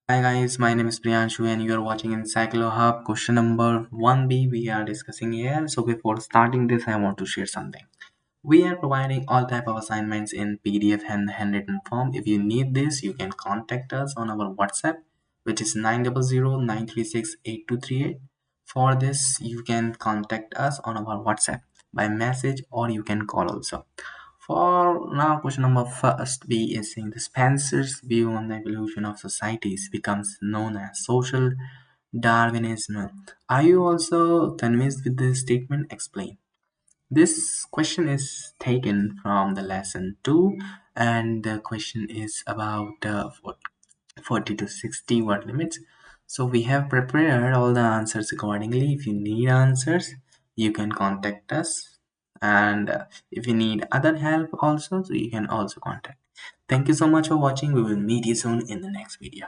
Hi guys, my name is Priyanshu and you are watching Encyclo Hub. Question number 1B we are discussing here. So before starting this, I want to share something. We are providing all type of assignments in PDF and handwritten form. If you need this, you can contact us on our WhatsApp, which is 900-936-8238. For this, you can contact us on our WhatsApp by message or you can call also. For now, question number first B is saying the Spencer's view on the evolution of societies becomes known as social Darwinism. Are you also convinced with this statement? Explain. This question is taken from the lesson 2 and the question is about 40 to 60 word limits. So we have prepared all the answers accordingly. If you need answers, you can contact us and if you need other help also, so you can also contact. Thank you so much for watching. We will meet you soon in the next video.